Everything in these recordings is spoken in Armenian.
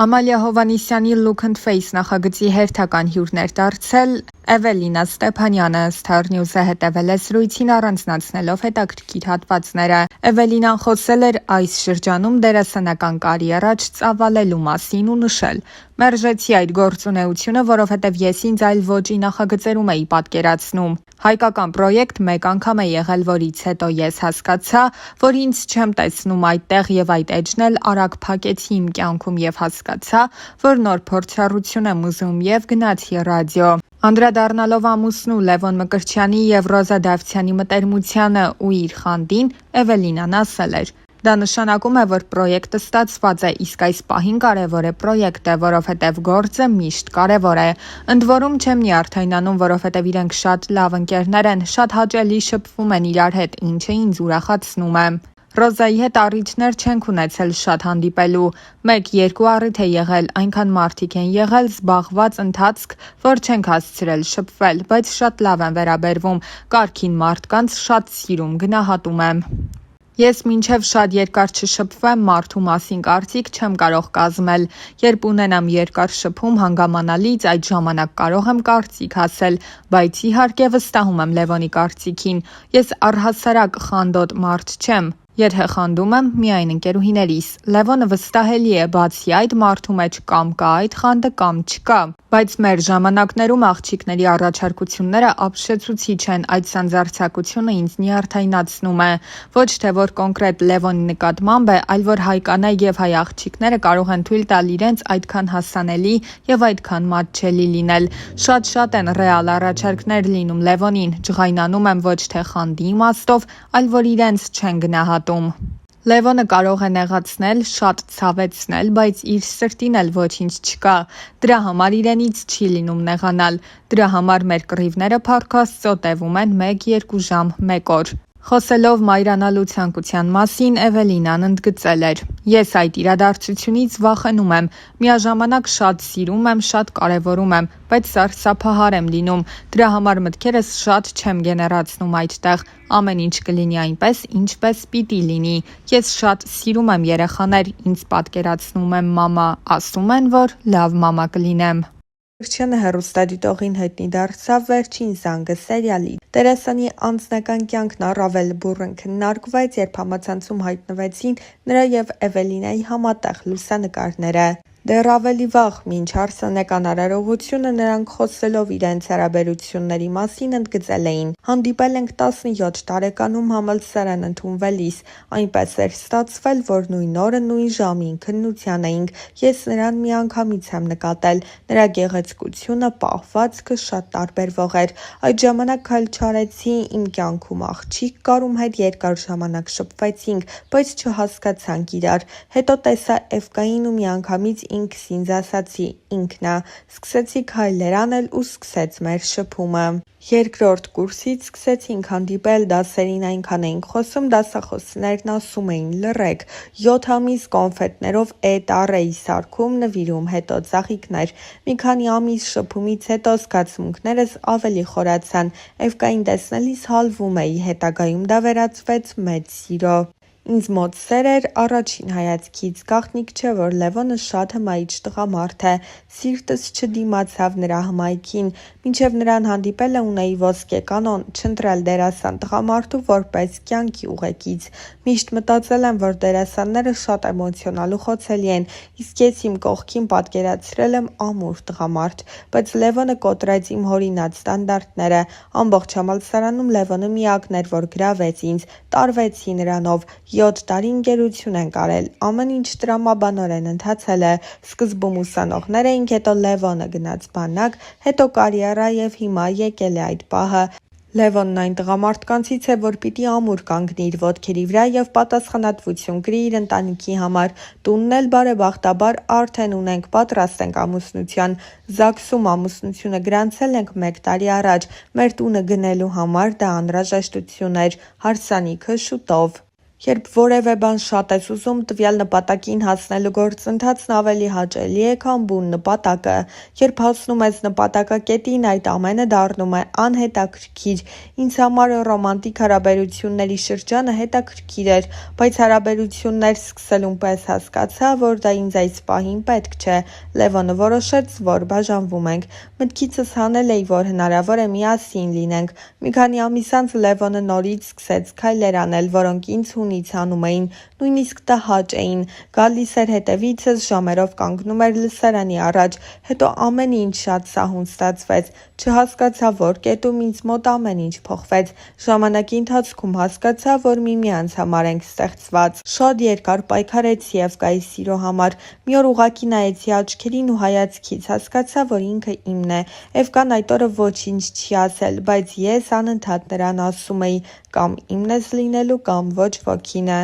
Ամալիա Հովհաննիսյանի Look and Face նախագծի հերթական հյուրներ դարձել Էվելինա Ստեփանյանը Star News-ը հետևել է զրույցին առանձնացնելով հետաքրքիր հատվածները։ Էվելինան խոսել էր այս շրջանում դերասանական կարիերա չծավալելու մասին ու նշել. «Մերժեցի այդ գործունեությունը, որովհետև ես ինձ այլ ոճի նախագծերում էի պատկերացնում։ Հայկական պրոյեկտ մեկ անգամ է եղել, որից հետո ես հասկացա, որ ինձ չեմ տեսնում այդտեղ եւ այդ էջն էլ արագ փակեցի իմ կյանքում եւ հասկացա, որ նոր փորձառություն եմ ուզում եւ գնացի ռադիո»։ Անդրադառնալով ամուսնու Լևոն Մկրտչյանի եւ Ռոզա Դավթյանի մտերմությանը ու իր խանդին, Էվելինան ասել էր. «Դա նշանակում է, որ պրոյեկտը ստացված է, իսկ այս պահին կարևոր է պրոյեկտը, որովհետև գործը միշտ կարևոր է։ Ընդ որում չեմ նյարդայնանում, որովհետև իրենք շատ լավ ընկերներ են, շատ հաճելի շփվում են իրար հետ, ինչը ինձ ուրախացնում է։ Ռոզայի հետ առիթներ չենք ունեցել շատ հանդիպելու, 1-2 առիթ է եղել, այնքան մարդիկ են եղել, զբաղված ընթացք, որ չենք հասցրել շփվել, բայց շատ լավ են վերաբերվում, կարգին մարդկանց շատ սիրում, գնահատում եմ։ Ես մինչև շատ երկար չշփվեմ, մարդու մասին կարծիք չեմ կարող կազմել, երբ ունենամ երկար շփում հանգամանալից, այդ ժամանակ կարող եմ կարծիք ասել, բայց իհարկե վստահում եմ Լևոնի կարծիքին, ես առհասարակ խանդոտ մարդ չեմ։ Եթե խանդում եմ, միայն ընկերուհիներիս։ Լևոնը վստահելի է, բացի այդ մարդու մեջ կամ կա այդ խանդը, կամ չկա։ Բայց մեր ժամանակներում աղջիկների առաջարկությունները ապշեցուցիչ են, այդ սանձարձակությունը ինձ նյարդայնացնում է։ Ոչ թե որ կոնկրետ Լևոնի նկատմամբ է, այլ որ հայկանա եւ հայ աղջիկները կարող են թույլ տալ իրենց այդքան հասանելի եւ այդքան մատչելի լինել։ Շատ են ռեալ առաջարկներ լինում Լևոնին, ջղայնանում եմ ոչ թե խանդի իմաստով, այլ որ իրենց չեն գնահատում։ Լևոնը կարող է նեղացնել, շատ ցավեցնել, բայց իր սրտին էլ ոչինչ չկա։ Դրա համար իրենից չի լինում նեղանալ։ Դրա համար մեր կռիվները փառք Աստծո տևում են 1-2 ժամ, 1 օր։ Խոսելով մայրանալու ցանկության մասին, Էվելինան ընդգծել էր. «Ես այդ իրադարձությունից վախենում եմ, միաժամանակ շատ սիրում եմ, շատ կարևորում եմ, բայց սարսափահար եմ լինում, դրա համար մտքերս շատ չեմ գեներացնում այդտեղ, ամեն ինչ կլինի այնպես, ինչպես պիտի լինի։ Ես շատ սիրում եմ երեխաներ, ինձ պատկերացնում եմ մամա, ասում են, որ լավ մամա կլինեմ»։ Մկրտչյանը հեռուստադիտողին հայտնի դարձավ վերջին զանգը սերիալի։ Դերասանի անձնական կյանքն առավել բուռն քննարկվեց, երբ համացանցում հայտնվեցին նրա եւ Էվելինայի համատեղ լուսանկարները։ Դեռ ավելի վաղ, մինչ հարսանեկան արարողությունը, նրանք խոսելով իրենց հարաբերությունների մասին ընդգծել էին. «Հանդիպել ենք 17 տարեկանում համալսարան ընդունվելիս, այնպես էր ստացվել, որ նույն օրը նույն ժամին քննության էինք, ես նրան միանգամից եմ նկատել, նրա գեղեցկությունը, պահվածքը շատ տարբերվող էր, այդ ժամանակ քայլ չարեցի, իմ կյանքում աղջիկ կար, ում հետ երկար ժամանակ շփվեցինք, բայց չհասկացանք իրար, հետո տեսա Էվկային ու միանգամից ինքս ինձ ասացի, ինքն ա, սկսեցի քայլեր անել ու սկսեց մեր շփումը։ Երկրորդ կուրսից սկսեցինք հանդիպել, դասերին այնքան էինք խոսում, դասախոսներն ասում էին լռեք, 7 ամիս կոնֆետներով տառ էի սարքում, նվիրում, հետո ծաղիկներ։ Մի քանի ամիս շփումից հետո զգացմունքներս ավելի խորացան, Էվկային տեսնելիս հալվում էի, հետագայում դա վերածվեց մեծ սիրո։ Ինձ մոտ սեր էր առաջին հայացքից, գաղտնիք չէ, որ Լևոնը շատ հմայիչ տղամարդ է, սիրտս չդիմացավ նրա հմայքին, մինչև նրան հանդիպելը ունեի ոսկե կանոն, չընտրել դերասան տղամարդու որպես կյանքի ուղեկից։ Միշտ մտածել եմ, որ դերասանները շատ էմոցիոնալ ու խոցելի են, իսկ ես իմ կողքին պատկերացրել եմ ամուր տղամարդ, բայց Լևոնը կոտրեց իմ հորինած ստանդարտները, ամբողջ համալսարանում Լևոնը միակն էր, որ գրավեց ինձ, տարվեցի նրանով, 7 տարի ընկերություն ենք արել, ամեն ինչ տրամաբանորեն ընթացել է, սկզբում ուսանողներ էինք, հետո Լևոնը գնաց բանակ, հետո կարիերա եւ հիմա եկել է այդ պահը։ Լևոնն այն տղամարդկանցից է, որ պիտի ամուր կանգնի իր ոտքերի վրա եւ պատասխանատվություն կրի իր ընտանիքի համար։ Տունն էլ բարեբախտաբար արդեն ունենք, պատրաստ ենք ամուսնության։ ԶԱԳՍ-ում ամուսնությունը գրանցել ենք 1 տարի առաջ։ Մեր տունը գնելու համար դա անհրաժեշտություն էր, հարսանիքը շուտով։ Երբ որևէ բան շատ ես ուզում, տվյալ նպատակին հասնելու գործընթացն ավելի հաճելի է, քան բուն նպատակը։ Երբ հասնում ես նպատակակետին, այդ ամենը դառնում է անհետաքրքիր։ Ինձ համար ռոմանտիկ հարաբերությունների շրջանը հետաքրքիր էր, բայց հարաբերություններ սկսելուն պես հասկացա, որ դա ինձ այս պահին պետք չէ։ Լևոնը որոշեց, որ բաժանվում ենք։ Մտքիցս հանել էի, որ հնարավոր է միասին լինենք։ Մի քանի ամիս անց Լևոնը նորից սկսեց քայլեր անել, որոնք ինձ հունից հանում էին, նույնիսկ տհաճ էին։ Գալիս էր հետևիցս, ժամերով կանգնում էր լսարանի առաջ, հետո ամեն ինչ շատ սահուն ստացվեց։ Չհասկացա, որ կետում ինձ մոտ ամեն ինչ փոխվեց։ Ժամանակի ընթացքում հասկացա, որ միմյանց համար ենք ստեղծված։ Շատ երկար պայքարեցի Էվկայի սիրո համար։ Մի օր ուղղակի նայեցի աչքերին ու հայացքից հասկացա, որ ինքը իմն է։ Էվկան այդ օրը ոչինչ չի ասել, բայց ես անընդհատ նրան ասում էի, կամ իմն ես լինելու, կամ ոչ ոքին է։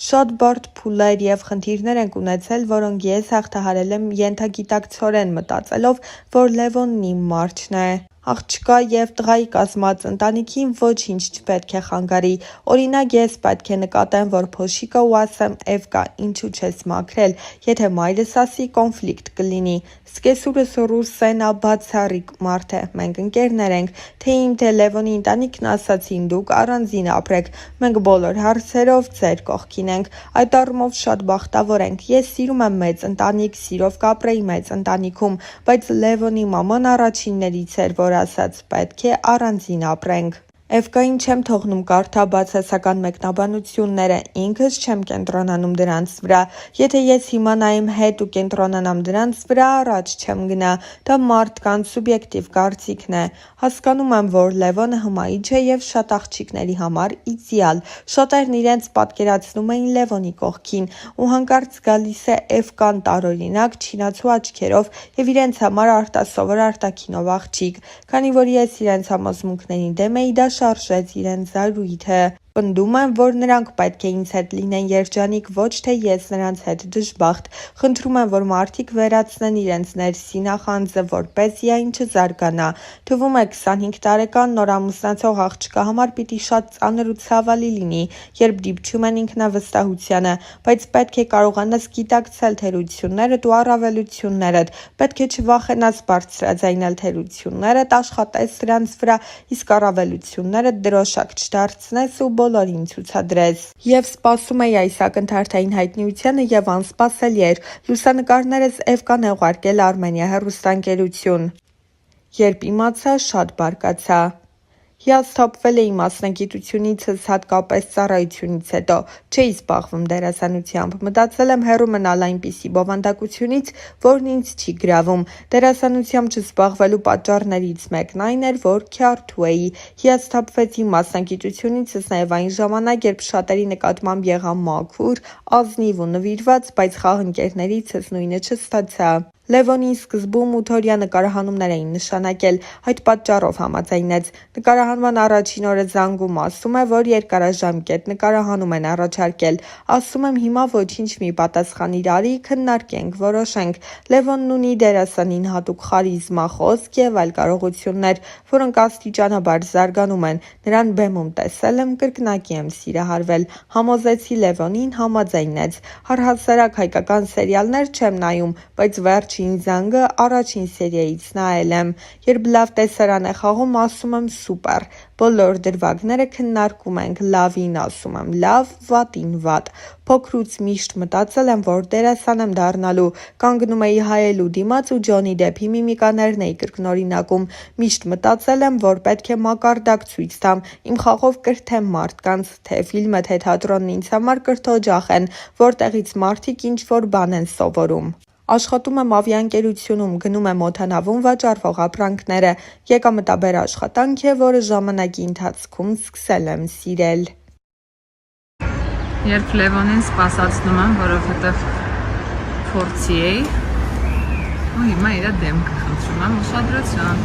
Շատ բարդ փուլեր և խնդիրներ ենք ունեցել, որոնք ես հաղթահարել եմ ենթագիտակցորեն մտածելով, որ Լևոնն իմ մարդն է։ Աղջկա և տղայի կազմած ընտանիքին ոչինչ չպետք է խանգարի։ Օրինակ, ես պետք է նկատեմ, որ փոշիկը ու ասեմ, Էվկա, ինչու չես մաքրել, եթե մայրս ասի, կոնֆլիկտ կլինի։ Սկեսուրս ռուս է, նա բացառիկ մարդ է, մենք ընկերներ ենք, թե իմ, թե Լևոնի ընտանիքն ասացին դուք առանձին ապրեք, մենք բոլոր հարցերով ձեր կողքին ենք, այդ առումով շատ բախտավոր ենք, ես սիրում եմ մեծ ընտանիք, սիրով կապրեի մեծ ընտանիքում, բայց Լևոնի մաման առաջիններից էր, որ ասաց պետք է առանձին ապրենք։ Էվկային չեմ թողնում կարդա բացասական մեկնաբանությունները, ինքս չեմ կենտրոնանում դրանց վրա։ Եթե ես հիմա նայեմ հետ ու կենտրոնանամ դրանց վրա, առաջ չեմ գնա։ Դա մարդկանց սուբյեկտիվ կարծիքն է։ Հասկանում եմ, որ Լևոնը հմայիչ է և շատ աղջիկների համար իդեալ։ Շատերն իրենց պատկերացնում էին Լևոնի կողքին, ու հանկարծ գալիս է Էվկան տարօրինակ, չինացու աչքերով և իրենց համար արտասովոր արտաքինով աղջիկ։ Քանի որ ես իրենց համոզմունքների դեմ էի, դա շարժեց իրենց զայրույթը։ Պնդում եմ, որ նրանք պետք է ինձ հետ լինեն երջանիկ, ոչ թե ես նրանց հետ դժբախտ։ Խնդրում եմ, որ մարդիկ վերացնեն իրենց ներսի նախանձը, որպեսզի այն չզարգանա։ Թվում է 25 տարեկան նոր ամուսնացող աղջկա համար պիտի շատ ծանր ու ցավալի լինի, երբ դիպչում են ինքնավստահությանը, բայց պետք է կարողանաս գիտակցել թերություններդ ու առավելություններդ, պետք է չվախենաս բարձրաձայնել թերություններդ, աշխատես դրանց վրա, իսկ առավելություններդ դրոշակ չդարձնես ու բոլորին ցուցադրես։ Եվ սպասում էի այս ակնթարթային հայտնիությանը և անսպասելի էր, լուսանկարներս Էվկան է ուղարկել Արմենիա հեռուստաընկերություն։ Երբ իմացա, շատ բարկացա։ Հիասթափվել էի մասնագիտությունիցս, հատկապես ծառայությունից հետո, չէի զբաղվում դերասանությամբ, մտածել եմ հեռու մնալ այնպիսի բովանդակությունից, որն ինձ չի գրավում։ Դերասանությամբ չզբաղվելու պատճառներից մեկն այն էր, որ քյարթու էի։ Հիասթափվեցի մասնագիտությունիցս նաև այն ժամանակ, երբ շատերի նկատմամբ եղա մաքուր, ազնիվ ու նվիրված, բայց խաղընկերներիցս նույնը չստացա։ Լևոնին սկզբում ու Թորյա նկարահանումներ էին նշանակել, այդ պատճառով համաձայնեց։ Նկարահանման առաջին օրը զանգում ասում է, որ երկարաժամկետ նկարահանում են առաջարկել։ Ասում եմ հիմա ոչինչ մի պատասխանիր արի, քննարկենք, որոշենք։ Լևոնն ունի դերասանին հատուկ խարիզմա, խոսք և այլ կարողություններ, որոնք աստիճանաբար զարգանում են։ Նրան բեմում տեսել եմ, կրկնակի եմ սիրահարվել։ Համոզեցի Լևոնին, համաձայնեց։ Առհասարակ հայկական սերիալներ չեմ նայում, բայց վերջին զանգը առաջին սերիայից նայել եմ։ Երբ լավ տեսարան է խաղում, ասում եմ սուպեր։ Բոլոր դրվագները քննարկում ենք, լավին ասում եմ լավ, վատին վատ։ Փոքրուց միշտ մտածել եմ, որ դերասան եմ դառնալու։ Կանգնում էի հայելու դիմաց ու Ջոնի Դեփի միմիկաներն էի կրկնօրինակում։ Միշտ մտածել եմ, որ պետք է մակարդակ ցույց տամ, իմ խաղով կրթեմ մարդկանց, թե ֆիլմը, թե թատրոնն ինձ համար կրթօջախ են, որտեղից մարդիկ ինչ-որ բան են սովորում։ Աշխատում եմ ավիաընկերությունում, գնում եմ օդանավում վաճառվող ապրանքները։ Եկամտաբեր աշխատանք է, որը ժամանակի ընթացքում սկսել եմ սիրել։ Երբ Լևոնին սպասացնում եմ, որովհետև փորձի էի, ու հիմա իր դեմքը խնդրում եմ ուշադրություն։